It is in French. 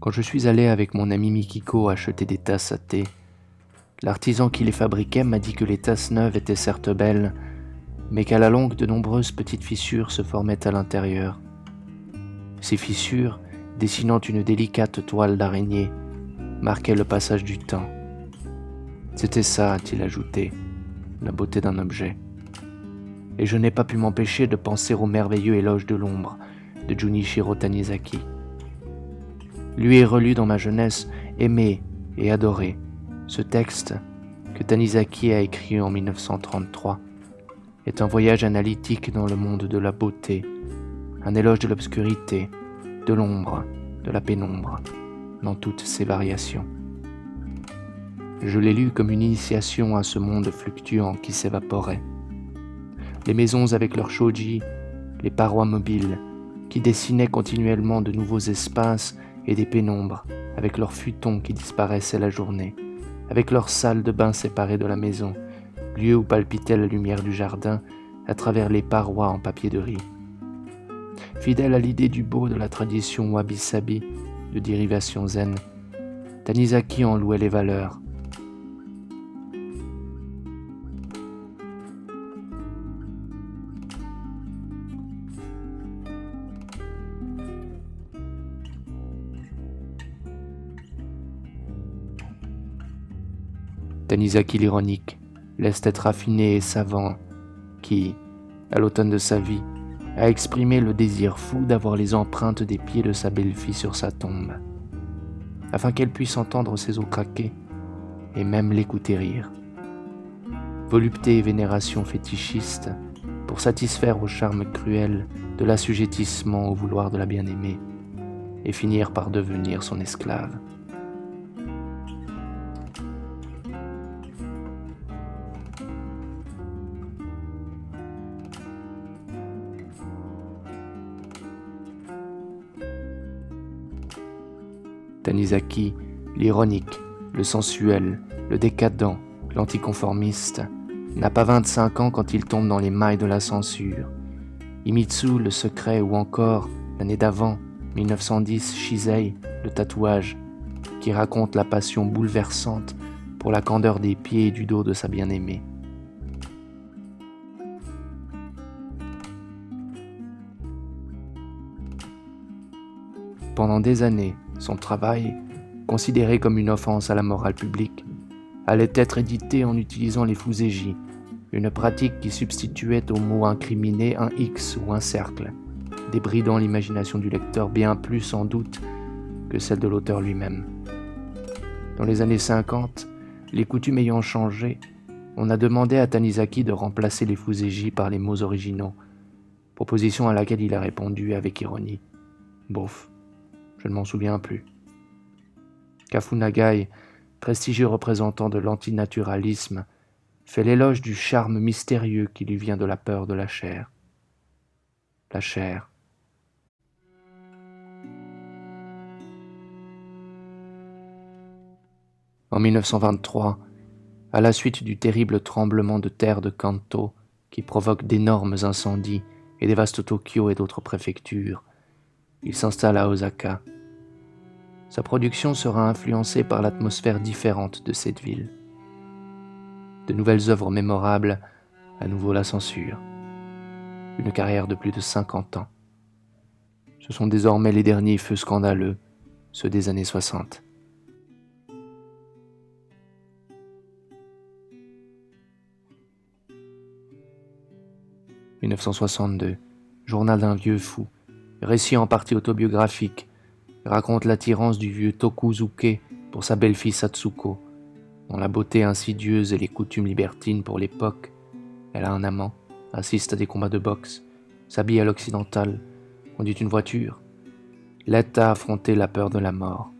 Quand je suis allé avec mon ami Mikiko acheter des tasses à thé, l'artisan qui les fabriquait m'a dit que les tasses neuves étaient certes belles, mais qu'à la longue de nombreuses petites fissures se formaient à l'intérieur. Ces fissures, dessinant une délicate toile d'araignée, marquaient le passage du temps. C'était ça, a-t-il ajouté, la beauté d'un objet. Et je n'ai pas pu m'empêcher de penser au merveilleux éloge de l'ombre de Junichiro Tanizaki. Lu et relu dans ma jeunesse, aimé et adoré, ce texte que Tanizaki a écrit en 1933 est un voyage analytique dans le monde de la beauté, un éloge de l'obscurité, de l'ombre, de la pénombre, dans toutes ses variations. Je l'ai lu comme une initiation à ce monde fluctuant qui s'évaporait. Les maisons avec leurs shoji, les parois mobiles, qui dessinaient continuellement de nouveaux espaces et des pénombres, avec leurs futons qui disparaissaient la journée, avec leurs salles de bain séparées de la maison, lieu où palpitait la lumière du jardin à travers les parois en papier de riz. Fidèle à l'idée du beau de la tradition wabi-sabi, de dérivation zen, Tanizaki en louait les valeurs. Tanizaki l'ironique laisse être raffiné et savant qui, à l'automne de sa vie, a exprimé le désir fou d'avoir les empreintes des pieds de sa belle-fille sur sa tombe, afin qu'elle puisse entendre ses os craquer et même l'écouter rire. Volupté et vénération fétichiste pour satisfaire au charme cruel de l'assujettissement au vouloir de la bien-aimée et finir par devenir son esclave. Tanizaki, l'ironique, le sensuel, le décadent, l'anticonformiste, n'a pas 25 ans quand il tombe dans les mailles de la censure. Himitsu, le secret, ou encore, l'année d'avant, 1910, Shisei, le tatouage, qui raconte la passion bouleversante pour la candeur des pieds et du dos de sa bien-aimée. Pendant des années, son travail, considéré comme une offense à la morale publique, allait être édité en utilisant les fuseji, une pratique qui substituait au mot incriminé un X ou un cercle, débridant l'imagination du lecteur bien plus sans doute que celle de l'auteur lui-même. Dans les années 50, les coutumes ayant changé, on a demandé à Tanizaki de remplacer les fuseji par les mots originaux, proposition à laquelle il a répondu avec ironie. Bof. Je ne m'en souviens plus. Kafunagai, prestigieux représentant de l'antinaturalisme, fait l'éloge du charme mystérieux qui lui vient de la peur de la chair. La chair. En 1923, à la suite du terrible tremblement de terre de Kanto qui provoque d'énormes incendies et dévaste Tokyo et d'autres préfectures, il s'installe à Osaka. Sa production sera influencée par l'atmosphère différente de cette ville. De nouvelles œuvres mémorables, à nouveau la censure. Une carrière de plus de 50 ans. Ce sont désormais les derniers feux scandaleux, ceux des années 60. « 1962, journal d'un vieux fou, récit en partie autobiographique, raconte l'attirance du vieux Tokuzuke pour sa belle-fille Satsuko, dont la beauté insidieuse et les coutumes libertines pour l'époque. Elle a un amant, assiste à des combats de boxe, s'habille à l'occidental, conduit une voiture, l'aide à affronter la peur de la mort.